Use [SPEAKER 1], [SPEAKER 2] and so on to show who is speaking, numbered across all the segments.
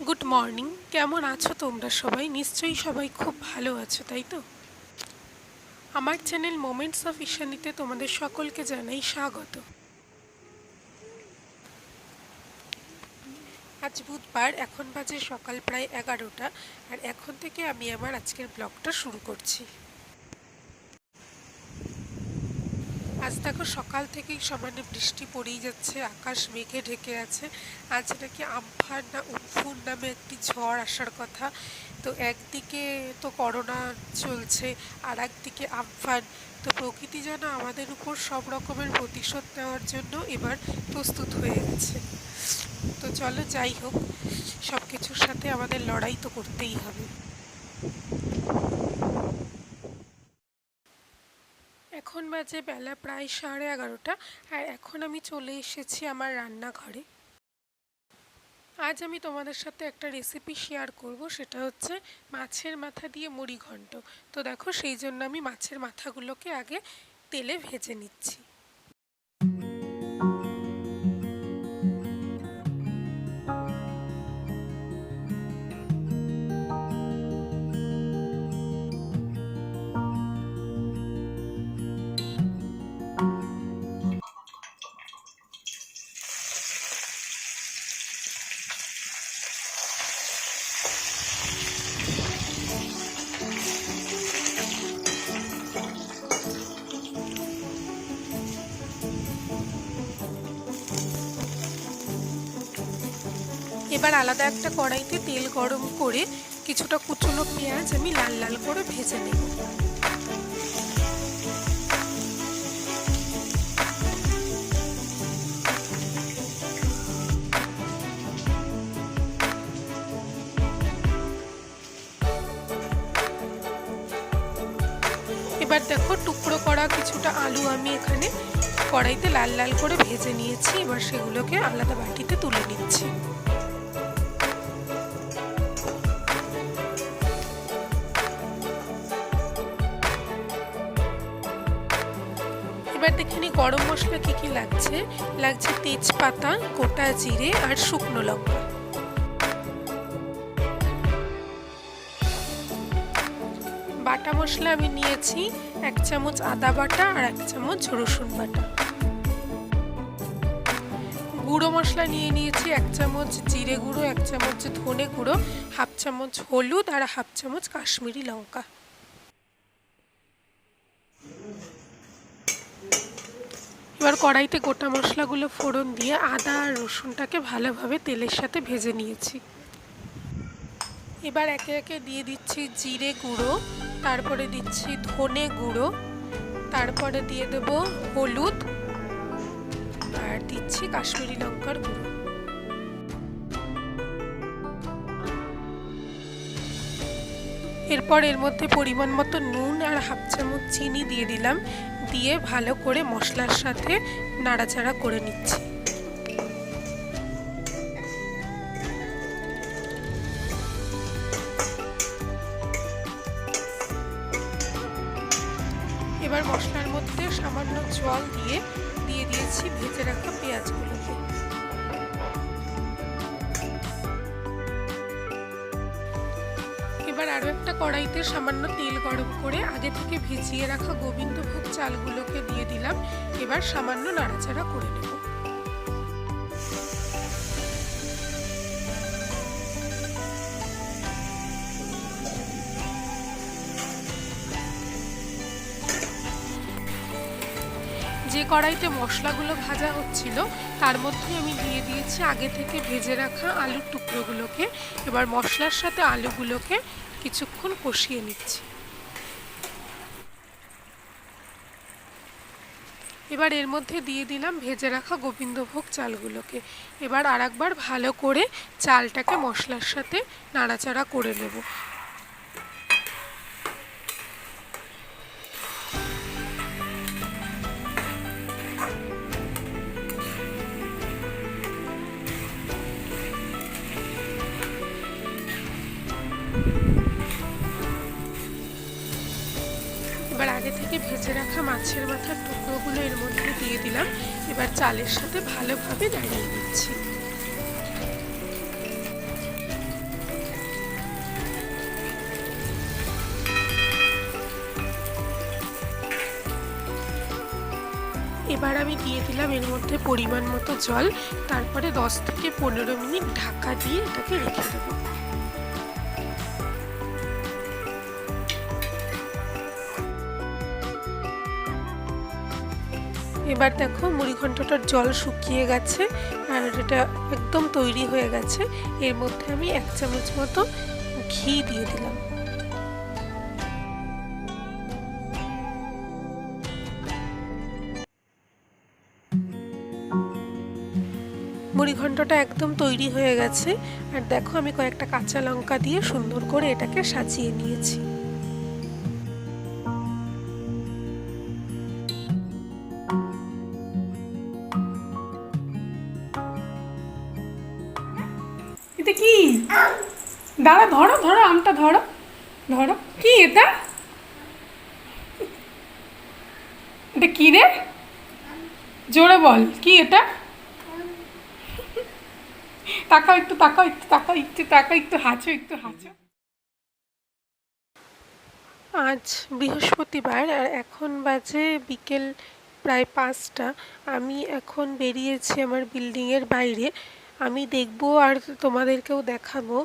[SPEAKER 1] Good morning. কেমন আছো তোমরা সবাই? নিশ্চয়ই সবাই খুব ভালো আছো, তাই তো? আমার চ্যানেল মোমেন্টস অফ ঈশানীতে তোমাদের সকলকে জানাই স্বাগত। আজ বুধবার, এখন বাজে সকাল প্রায় 11টা, আর এখন থেকে আমি আমার আজকের ব্লগটা শুরু করছি। আজ দেখো সকাল থেকেই সামান্য বৃষ্টি পড়েই যাচ্ছে, আকাশ মেঘে ঢেকে আছে। আজ নাকি আমফান না উমফুন নামে একটি ঝড় আসার কথা। তো একদিকে তো করোনা চলছে, আর একদিকে আমফান। তো প্রকৃতি যেন আমাদের উপর সব রকমের প্রতিশোধ নেওয়ার জন্য এবার প্রস্তুত হয়ে গেছে। তো চলো, যাই হোক, সব কিছুর সাথে আমাদের লড়াই তো করতেই হবে। এখন বাজে বেলা প্রায় 11:30, আর এখন আমি চলে এসেছি আমার রান্নাঘরে। আজ আমি তোমাদের সাথে একটা রেসিপি শেয়ার করব, সেটা হচ্ছে মাছের মাথা দিয়ে মুড়ি ঘন্ট। তো দেখো, সেই জন্য আমি মাছের মাথাগুলোকে আগে তেলে ভেজে নিচ্ছি। এবার আলাদা একটা কড়াইতে তেল গরম করে কিছুটা কুচনো পেঁয়াজ আমি লাল লাল করে ভেজে নেব। এবার দেখো, টুকরো করা কিছুটা আলু আমি এখানে কড়াইতে লাল লাল করে ভেজে নিয়েছি। এবার সেগুলোকে আলাদা বাটিতে তুলে নিচ্ছি। এবার দেখে নি গরম মশলা কি কি লাগছে। লাগছে তেজপাতা, গোটা জিরে আর শুকনো লঙ্কা। বাটা মশলা আমি নিয়েছি 1 চামচ আদা বাটা আর 1 চামচ রসুন বাটা। গুঁড়ো মশলা নিয়ে নিয়েছি 1 চামচ জিরে গুঁড়ো, 1 চামচ ধনে গুঁড়ো, 1/2 চামচ হলুদ আর 1/2 চামচ কাশ্মীরি লঙ্কা। এবার কড়াইতে গোটা মশলাগুলো ফোড়ন দিয়ে আদা আর রসুনটাকে ভালোভাবে তেলের সাথে ভেজে নিয়েছি। এবার একে একে দিয়ে দিচ্ছি জিরে গুঁড়ো, তারপরে দিচ্ছি ধনে গুঁড়ো, তারপরে দিয়ে দেব হলুদ, আর দিচ্ছি কাশ্মীরি লঙ্কার গুঁড়ো। এরপর এর মধ্যে পরিমাণ মতো নুন আর 1/2 চামচ চিনি দিয়ে দিলাম। দিয়ে ভালো করে মশলার সাথে নাড়াচাড়া করে নিচ্ছি। এবার মশলার মধ্যে সামান্য জল দিয়ে দিয়েছি ভেজে রাখা পেঁয়াজগুলোকে। এবার আরও একটা কড়াইতে সামান্য তেল গরম করে আগে থেকে ভিজিয়ে রাখা গোবিন্দভোগ চালগুলোকে দিয়ে দিলাম। এবার সামান্য নাড়াচাড়া করে নেব। যে কড়াইতে মশলাগুলো ভাজা হচ্ছিল তার মধ্যে আমি দিয়ে দিয়েছি আগে থেকে ভেজে রাখা আলুর টুকরোগুলোকে। এবার মশলার সাথে আলুগুলোকে কিছুক্ষণ কষিয়ে নিচ্ছি। এবার এর মধ্যে দিয়ে দিলাম ভেজে রাখা গোবিন্দভোগ চালগুলোকে। এবার আরেকবার ভালো করে চালটাকে মশলার সাথে নাড়াচাড়া করে নেব। এবার আগে থেকে ভেজে রাখা মাছের মাথার টুকরোগুলো এর মধ্যে দিয়ে দিলাম। এবার চালের সাথে ভালোভাবে নাড়িয়ে নিচ্ছি। এবার আমি দিয়ে দিলাম এর মধ্যে পরিমাণ মতো জল, তারপরে 10 থেকে 15 মিনিট ঢাকা দিয়ে এটাকে রেখে দেবো। এবার দেখো মুড়িঘণ্টটার জল শুকিয়ে গেছে আর এটা একদম তৈরি হয়ে গেছে। এর মধ্যে আমি 1 চামচ মতো ঘি দিয়ে দিলাম। মুড়িঘণ্টটা একদম তৈরি হয়ে গেছে। আর দেখো আমি কয়েকটা কাঁচা লঙ্কা দিয়ে সুন্দর করে এটাকে সাজিয়ে নিয়েছি।
[SPEAKER 2] এটা কি? দাঁড়া, ধরো ধরো আমটা ধরো ধরো। কি এটা? এটা কি রে? জোরে বল, কি এটা? তাকাও একটু, তাকাও একটু, তাকাও একটু, তাকাও একটু, হাঁচো একটু, হাঁচো।
[SPEAKER 1] আজ বৃহস্পতিবার আর এখন বাজে বিকেল প্রায় 5টা। আমি এখন বেরিয়েছি আমার বিল্ডিংয়ের বাইরে। আমি দেখবো আর তোমাদেরকেও দেখাবো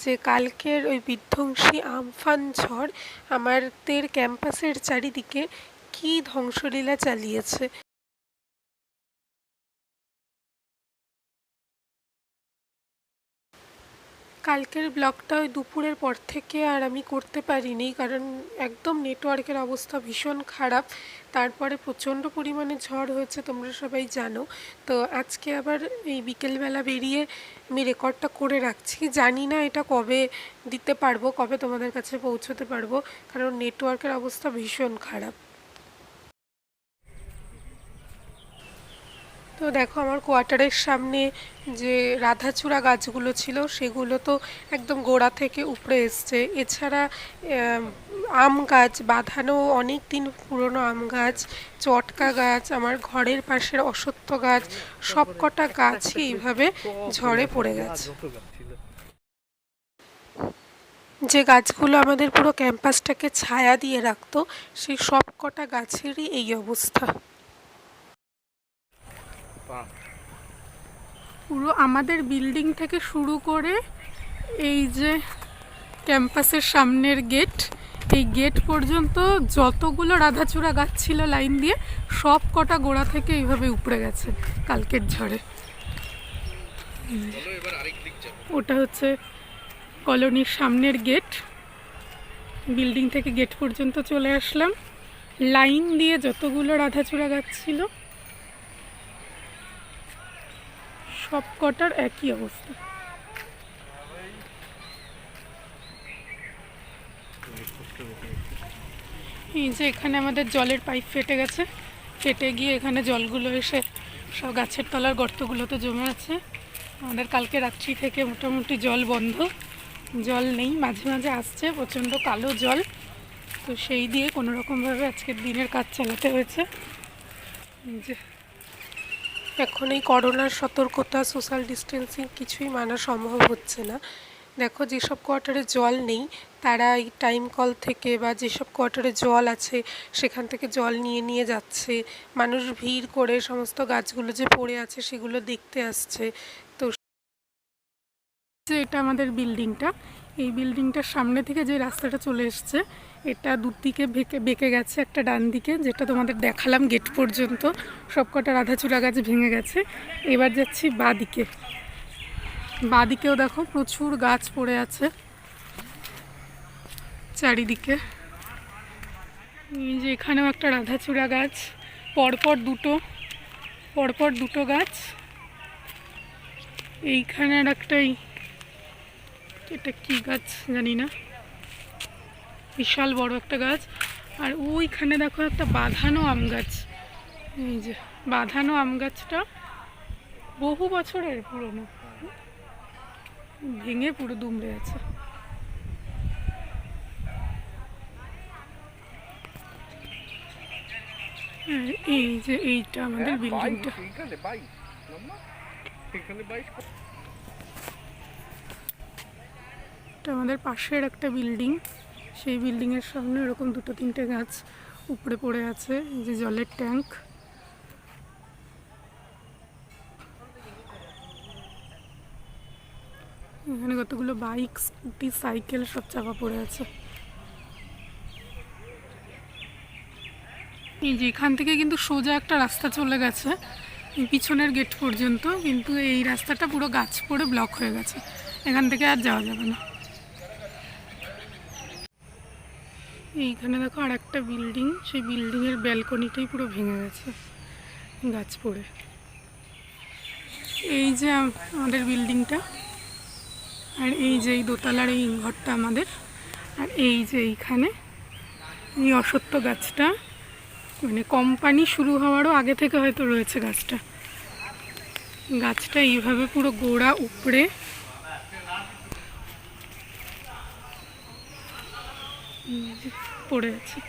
[SPEAKER 1] যে কালকের ওই বিধ্বংসী আমফান ঝড় আমাদের ক্যাম্পাসের চারিদিকে কী ধ্বংসলীলা চালিয়েছে। কালকের ব্লগটা ওই দুপুরের পর থেকে আর আমি করতে পারিনি, কারণ একদম নেটওয়ার্কের অবস্থা ভীষণ খারাপ। তারপরে প্রচণ্ড পরিমাণে ঝড় হয়েছে, তোমরা সবাই জানো। তো আজকে আবার এই বিকেলবেলা বেরিয়ে আমি রেকর্ডটা করে রাখছি। জানি না এটা কবে দিতে পারবো, কবে তোমাদের কাছে পৌঁছতে পারবো, কারণ নেটওয়ার্কের অবস্থা ভীষণ খারাপ। তো দেখো আমার কোয়ার্টারের সামনে যে রাধাচূড়া গাছগুলো ছিল সেগুলো তো একদম গোড়া থেকে উপড়ে এসছে। এছাড়া আম গাছ বাঁধানো, অনেক দিন পুরনো আম গাছ, চটকা গাছ, আমার ঘরের পাশের অশ্বত্থ গাছ, সব কটা গাছই এইভাবে ঝড়ে পড়ে গেছে। যে গাছগুলো আমাদের পুরো ক্যাম্পাসটাকে ছায়া দিয়ে রাখতো সেই সব কটা গাছেরই এই অবস্থা।
[SPEAKER 2] পুরো আমাদের বিল্ডিং থেকে শুরু করে এই যে ক্যাম্পাসের সামনের গেট, এই গেট পর্যন্ত যতগুলো রাধাচূড়া গাছ ছিল লাইন দিয়ে সব কটা গোড়া থেকে এইভাবে উপড়ে গেছে কালকের ঝড়ে। ওটা হচ্ছে কলোনির সামনের গেট। বিল্ডিং থেকে গেট পর্যন্ত চলে আসলাম। লাইন দিয়ে যতগুলো রাধাচূড়া গাছ ছিল সব কটার একই অবস্থা। এই যে এখানে আমাদের জলের পাইপ ফেটে গেছে, ফেটে গিয়ে এখানে জলগুলো এসে সব গাছের তলার গর্তগুলোতে জমে আছে। আমাদের কালকে রাত্রি থেকে মোটামুটি জল বন্ধ, জল নেই, মাঝে মাঝে আসছে প্রচণ্ড কালো জল। তো সেই দিয়ে কোনো রকমভাবে আজকের দিনের কাজ চালাতে হয়েছে। যে
[SPEAKER 1] এখন এই করোনার সতর্কতা, সোশ্যাল ডিস্টেন্সিং কিছুই মানা সম্ভব হচ্ছে না। দেখো যেসব কোয়ার্টারে জল নেই তারা এই টাইম কল থেকে বা যেসব কোয়ার্টারে জল আছে সেখান থেকে জল নিয়ে নিয়ে যাচ্ছে। মানুষ ভিড় করে সমস্ত গাছগুলো যে পড়ে আছে সেগুলো দেখতে আসছে। তো
[SPEAKER 2] এটা আমাদের বিল্ডিংটা, এই বিল্ডিংটার সামনে থেকে যে রাস্তাটা চলে এসছে এটা দুদিকে বেঁকে গেছে। একটা ডান দিকে যেটা তোমাদের দেখালাম গেট পর্যন্ত সবকটা রাধাচূড়া গাছ ভেঙে গেছে। এবার যাচ্ছি বাঁদিকে, বাঁদিকেও দেখো প্রচুর গাছ পড়ে আছে চারিদিকে। এই যে এখানেও একটা রাধাচূড়া গাছ, পরপর দুটো গাছ। এইখানে আর একটাই, এটা কি গাছ জানি না, বিশাল বড় একটা গাছ। আর ওইখানে দেখো একটা বাঁধানো আম গাছ। এই যে বাঁধানো আম গাছটা বহু বছরের পুরনো, ভেঙে পুরো দুমড়ে আছে। এই যে এইটা আমাদের বিল্ডিংটা। এটা আমাদের পাশের একটা বিল্ডিং, সেই বিল্ডিংয়ের সামনে এরকম দুটো তিনটে গাছ উপরে পড়ে আছে। এই যে জলের ট্যাঙ্ক, এখানে কতগুলো বাইক, স্কুটি, সাইকেল সব চাপা পড়ে আছে। এই যে এখান থেকে কিন্তু সোজা একটা রাস্তা চলে গেছে এই পিছনের গেট পর্যন্ত, কিন্তু এই রাস্তাটা পুরো গাছ পড়ে ব্লক হয়ে গেছে, এখান থেকে আর যাওয়া যাবে না। এইখানে দেখো আর একটা বিল্ডিং, সেই বিল্ডিংয়ের ব্যালকনিটাই পুরো ভেঙে গেছে গাছ পড়ে। এই যে আমাদের বিল্ডিংটা, আর এই যে এই দোতলার এই ঘরটা আমাদের, আর এই যে এইখানে এই অশ্বত্থ গাছটা, মানে কোম্পানি শুরু হওয়ারও আগে থেকে হয়তো রয়েছে গাছটা। গাছটা এইভাবে পুরো গোড়া উপড়ে পড়ে আছে।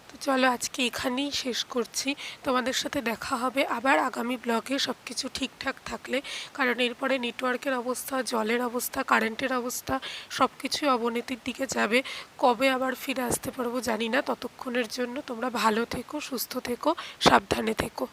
[SPEAKER 1] তো চলো আজকে এখানেই শেষ করছি। তোমাদের সাথে দেখা হবে আবার আগামী ব্লগে, সব কিছু ঠিকঠাক থাকলে, কারণ এরপরে নেটওয়ার্কের অবস্থা, জলের অবস্থা, কারেন্টের অবস্থা সব কিছুই অবনতির দিকে যাবে। কবে আবার ফিরে আসতে পারবো জানি না। ততক্ষণের জন্য তোমরা ভালো থেকো, সুস্থ থেকো, সাবধানে থেকো।